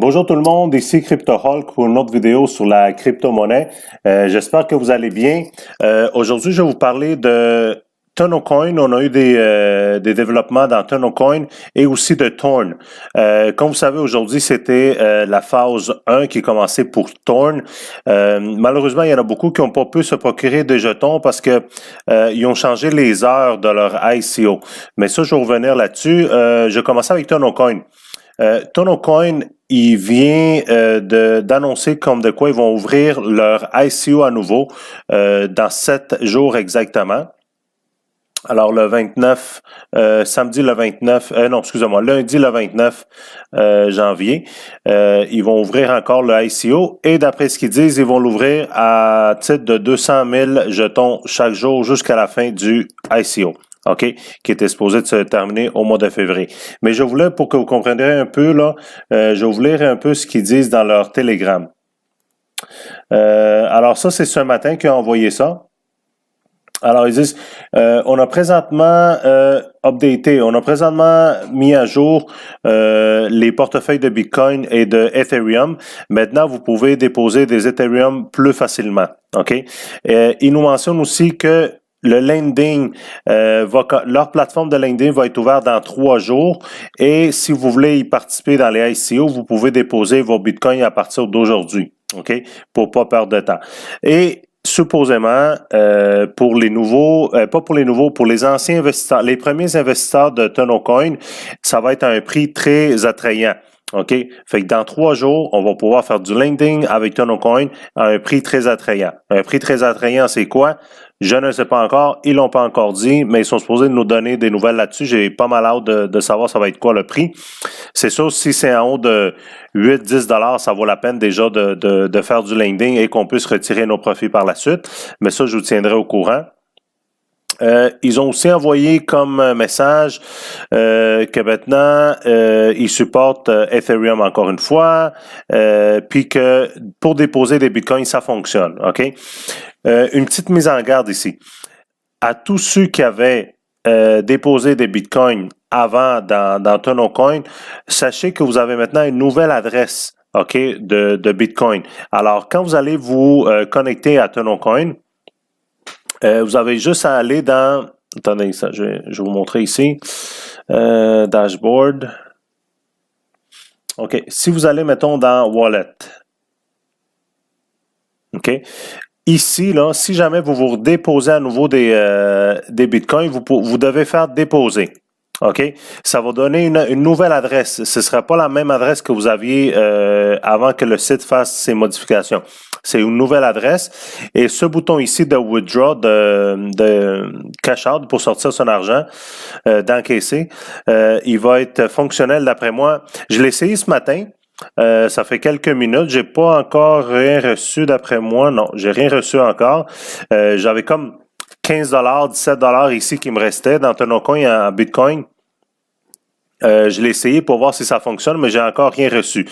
Bonjour tout le monde, ici CryptoHulk pour une autre vidéo sur la crypto-monnaie. J'espère que vous allez bien. Aujourd'hui, je vais vous parler de TonoCoin. On a eu des développements dans TonoCoin et aussi de Torn. Comme vous savez, aujourd'hui, c'était la phase 1 qui commençait pour Torn. Malheureusement, il y en a beaucoup qui n'ont pas pu se procurer des jetons parce que ils ont changé les heures de leur ICO. Mais ça, je vais revenir là-dessus. Je commence avec TonoCoin. TonoCoin, il vient d'annoncer comme de quoi ils vont ouvrir leur ICO à nouveau dans 7 jours exactement. Alors le 29, samedi le 29, lundi le 29 janvier, ils vont ouvrir encore le ICO et d'après ce qu'ils disent, ils vont l'ouvrir à titre de 200 000 jetons chaque jour jusqu'à la fin du ICO. OK, qui était supposé de se terminer au mois de février. Mais je voulais, pour que vous compreniez un peu, là, je vais vous lire un peu ce qu'ils disent dans leur Telegram. Alors ça, c'est ce matin qu'ils ont envoyé ça. Alors, ils disent, on a présentement mis à jour les portefeuilles de Bitcoin et de Ethereum. Maintenant, vous pouvez déposer des Ethereum plus facilement. OK? Ils nous mentionnent aussi que le lending, leur plateforme de lending va être ouverte dans 3 jours et si vous voulez y participer dans les ICO, vous pouvez déposer vos bitcoins à partir d'aujourd'hui, ok, pour pas perdre de temps. Et supposément, pour les nouveaux, pour les anciens investisseurs, les premiers investisseurs de TonoCoin, ça va être à un prix très attrayant. OK? Fait que dans 3 jours, on va pouvoir faire du lending avec TonoCoin à un prix très attrayant. Un prix très attrayant, c'est quoi? Je ne sais pas encore, ils l'ont pas encore dit, mais ils sont supposés nous donner des nouvelles là-dessus. J'ai pas mal hâte de savoir ça va être quoi le prix. C'est sûr, si c'est en haut de 8-10 $, ça vaut la peine déjà de faire du lending et qu'on puisse retirer nos profits par la suite. Mais ça, je vous tiendrai au courant. Ils ont aussi envoyé comme message que maintenant ils supportent Ethereum encore une fois, puis que pour déposer des bitcoins ça fonctionne. Ok, une petite mise en garde ici à tous ceux qui avaient déposé des bitcoins avant dans TonoCoin, sachez que vous avez maintenant une nouvelle adresse, ok, de bitcoin. Alors quand vous allez vous connecter à TonoCoin, vous avez juste à aller dans... Attendez, ça, je vais vous montrer ici. Dashboard. OK. Si vous allez, mettons, dans Wallet. OK. Ici, là, si jamais vous vous déposez à nouveau des bitcoins, vous devez faire déposer. OK? Ça va donner une nouvelle adresse. Ce ne sera pas la même adresse que vous aviez avant que le site fasse ses modifications. C'est une nouvelle adresse. Et ce bouton ici de withdraw, de cash out pour sortir son argent, d'encaisser, il va être fonctionnel d'après moi. Je l'ai essayé ce matin. Ça fait quelques minutes. J'ai pas encore rien reçu d'après moi. Non, j'ai rien reçu encore. J'avais comme 15 $, 17 $ ici qui me restait dans TonoCoin en Bitcoin. Je l'ai essayé pour voir si ça fonctionne, mais j'ai encore rien reçu.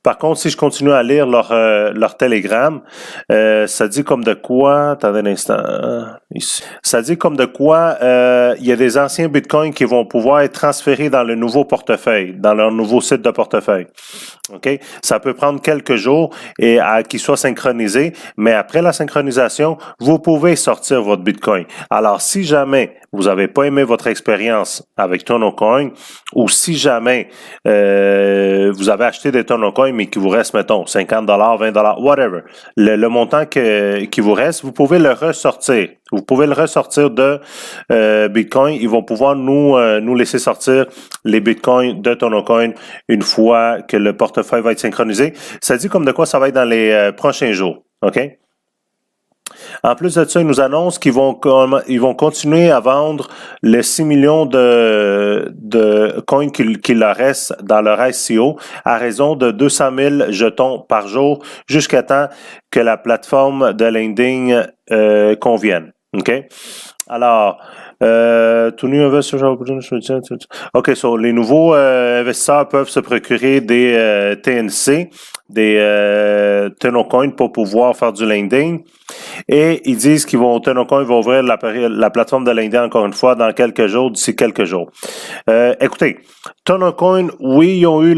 Par contre, si je continue à lire leur Telegram, ça dit comme de quoi... Attendez un instant. Ici. Ça dit comme de quoi il y a des anciens bitcoins qui vont pouvoir être transférés dans le nouveau portefeuille, dans leur nouveau site de portefeuille. OK? Ça peut prendre quelques jours et à qu'il soit synchronisé, mais après la synchronisation, vous pouvez sortir votre bitcoin. Alors, si jamais vous n'avez pas aimé votre expérience avec TonoCoin, ou si jamais vous avez acheté des TonoCoin mais qu'il vous reste, mettons, 50 $, 20 $, whatever, le montant qui vous reste, vous pouvez le ressortir. Vous pouvez le ressortir de Bitcoin. Ils vont pouvoir nous laisser sortir les Bitcoins de TonoCoin une fois que le portefeuille va être synchronisé. Ça dit comme de quoi ça va être dans les prochains jours. OK? En plus de ça, ils nous annoncent qu'ils vont continuer à vendre les 6 millions de coins qu'il leur reste dans leur ICO à raison de 200 000 jetons par jour jusqu'à temps que la plateforme de lending convienne. OK? Alors, OK, so les nouveaux investisseurs peuvent se procurer des TNC, des TonoCoin pour pouvoir faire du lending. Et ils disent TonoCoin va ouvrir la plateforme de lending encore une fois dans quelques jours, d'ici quelques jours. Écoutez, TonoCoin, oui, ils ont eu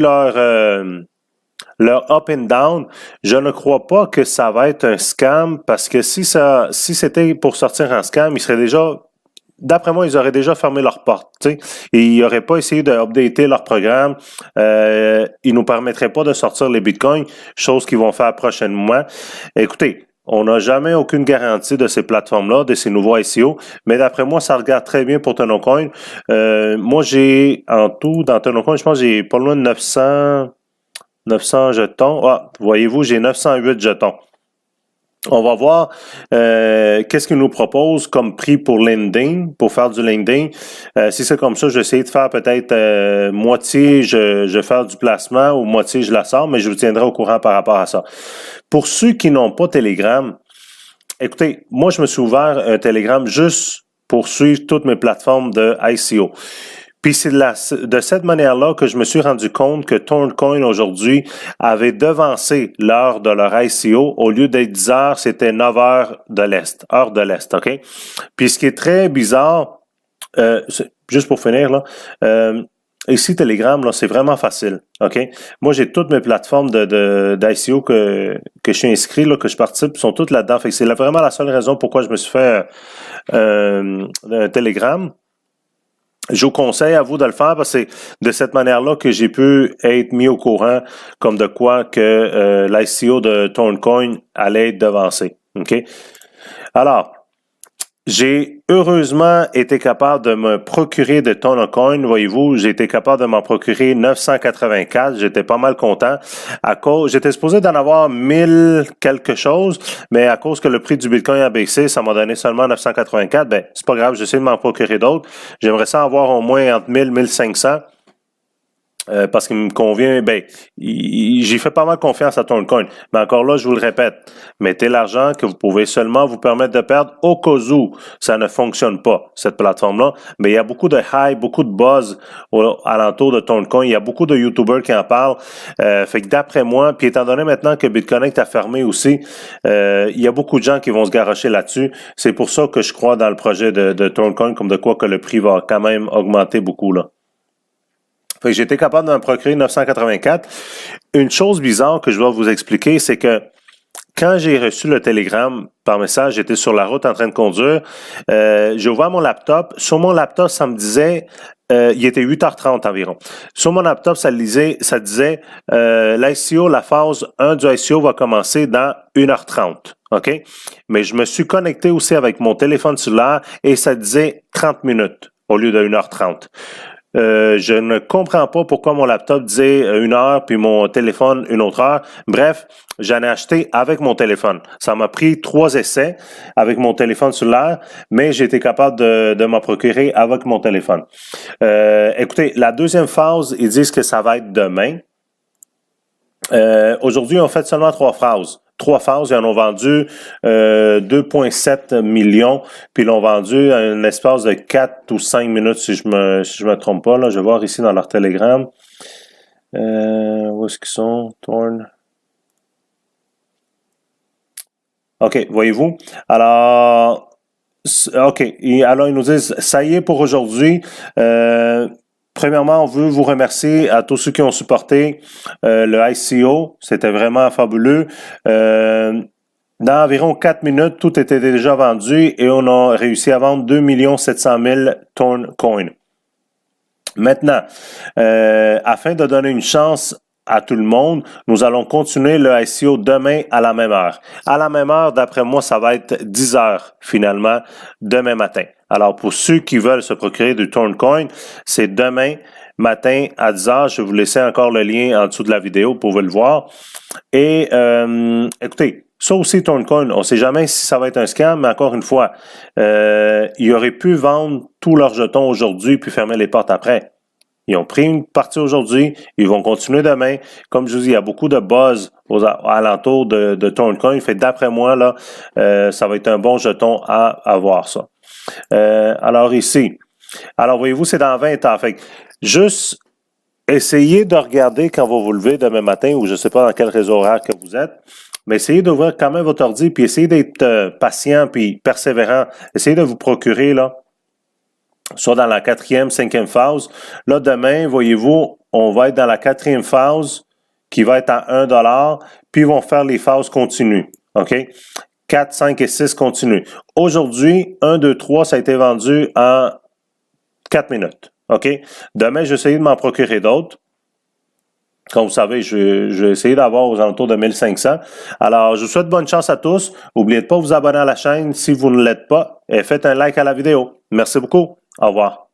leur up and down, je ne crois pas que ça va être un scam parce que si c'était pour sortir en scam, ils seraient déjà, d'après moi, ils auraient déjà fermé leurs portes. Et ils n'auraient pas essayé d'updater leur programme. Ils nous permettraient pas de sortir les bitcoins, chose qu'ils vont faire prochainement. Écoutez, on n'a jamais aucune garantie de ces plateformes-là, de ces nouveaux ICO, mais d'après moi, ça regarde très bien pour TonoCoin. Moi, j'ai en tout, dans TonoCoin, je pense que j'ai pas loin de 900 jetons. Ah, voyez-vous, j'ai 908 jetons. On va voir qu'est-ce qu'il nous propose comme prix pour lending, pour faire du lending. Si c'est comme ça, je vais essayer de faire peut-être moitié, je vais faire du placement ou moitié, je la sors, mais je vous tiendrai au courant par rapport à ça. Pour ceux qui n'ont pas Telegram, écoutez, moi, je me suis ouvert un Telegram juste pour suivre toutes mes plateformes de ICO. Puis c'est de cette manière-là que je me suis rendu compte que TornCoin aujourd'hui avait devancé l'heure de leur ICO. Au lieu d'être 10 heures, c'était 9 heures de l'Est, heure de l'Est, OK? Puis ce qui est très bizarre, juste pour finir, là, ici, Telegram, là, c'est vraiment facile, OK? Moi, j'ai toutes mes plateformes d'ICO que je suis inscrit, là, que je participe, sont toutes là-dedans. Fait que c'est vraiment la seule raison pourquoi je me suis fait un Telegram. Je vous conseille à vous de le faire parce que c'est de cette manière-là que j'ai pu être mis au courant comme de quoi que l'ICO de TornCoin allait être devancé. OK? Alors, j'ai heureusement été capable de me procurer de TornCoin. Voyez-vous, j'ai été capable de m'en procurer 984. J'étais pas mal content. J'étais supposé d'en avoir 1000 quelque chose, mais à cause que le prix du Bitcoin a baissé, ça m'a donné seulement 984. Ben, c'est pas grave, j'essaie de m'en procurer d'autres. J'aimerais ça avoir au moins entre 1000 et 1500. Parce qu'il me convient, j'ai fait pas mal confiance à TornCoin. Mais encore là, je vous le répète, mettez l'argent que vous pouvez seulement vous permettre de perdre au cas où ça ne fonctionne pas, cette plateforme-là. Mais il y a beaucoup de hype, beaucoup de buzz alentour de TornCoin. Il y a beaucoup de YouTubers qui en parlent. Fait que d'après moi, puis étant donné maintenant que BitConnect a fermé aussi, il y a beaucoup de gens qui vont se garrocher là-dessus. C'est pour ça que je crois dans le projet de TornCoin, comme de quoi que le prix va quand même augmenter beaucoup, là. Fait que j'ai été capable d'en procurer 984. Une chose bizarre que je dois vous expliquer, c'est que quand j'ai reçu le télégramme par message, j'étais sur la route en train de conduire, j'ai ouvert mon laptop. Sur mon laptop, ça me disait, il était 8h30 environ. Sur mon laptop, ça disait, l'ICO, la phase 1 du ICO va commencer dans 1h30. OK? Mais je me suis connecté aussi avec mon téléphone cellulaire et ça disait 30 minutes au lieu de 1h30. Je ne comprends pas pourquoi mon laptop disait 1 heure puis mon téléphone 1 autre heure. Bref, j'en ai acheté avec mon téléphone. Ça m'a pris 3 essais avec mon téléphone cellulaire, mais j'ai été capable de m'en procurer avec mon téléphone. Écoutez, la deuxième phase, ils disent que ça va être demain. Aujourd'hui, on fait seulement 3 phases. 3 phases, ils en ont vendu 2,7 millions, puis ils l'ont vendu à un espace de 4 ou 5 minutes, si je me trompe pas. Là, je vais voir ici dans leur Telegram. Où est-ce qu'ils sont? Torn. OK, voyez-vous? Alors, OK. Alors, ils nous disent, ça y est pour aujourd'hui. Premièrement, on veut vous remercier à tous ceux qui ont supporté le ICO. C'était vraiment fabuleux. Dans environ 4 minutes, tout était déjà vendu et on a réussi à vendre 2 700 000 TornCoin. Maintenant, afin de donner une chance à tout le monde, nous allons continuer le ICO demain à la même heure. À la même heure, d'après moi, ça va être 10 heures finalement, demain matin. Alors, pour ceux qui veulent se procurer du TornCoin, c'est demain matin à 10 heures. Je vais vous laisser encore le lien en dessous de la vidéo pour vous le voir. Et écoutez, ça aussi, TornCoin, on ne sait jamais si ça va être un scam, mais encore une fois, ils auraient pu vendre tous leurs jetons aujourd'hui puis fermer les portes après. Ils ont pris une partie aujourd'hui, ils vont continuer demain. Comme je vous dis, il y a beaucoup de buzz alentour de TornCoin. Fait d'après moi, là, ça va être un bon jeton à avoir, ça. Alors ici, voyez-vous, c'est dans 20 ans. Fait juste essayez de regarder quand vous vous levez demain matin, ou je ne sais pas dans quel réseau horaire que vous êtes, mais essayez d'ouvrir quand même votre ordi, puis essayez d'être patient, puis persévérant. Essayez de vous procurer, là, soit dans la 4e, 5e phase. Là, demain, voyez-vous, on va être dans la 4e phase, qui va être à 1 $, puis ils vont faire les phases continues. OK? 4, 5 et 6 continuent. Aujourd'hui, 1, 2, 3, ça a été vendu en 4 minutes. OK? Demain, je vais essayer de m'en procurer d'autres. Comme vous savez, je vais essayer d'avoir aux alentours de 1500. Alors, je vous souhaite bonne chance à tous. N'oubliez pas de vous abonner à la chaîne si vous ne l'êtes pas et faites un like à la vidéo. Merci beaucoup. Au revoir.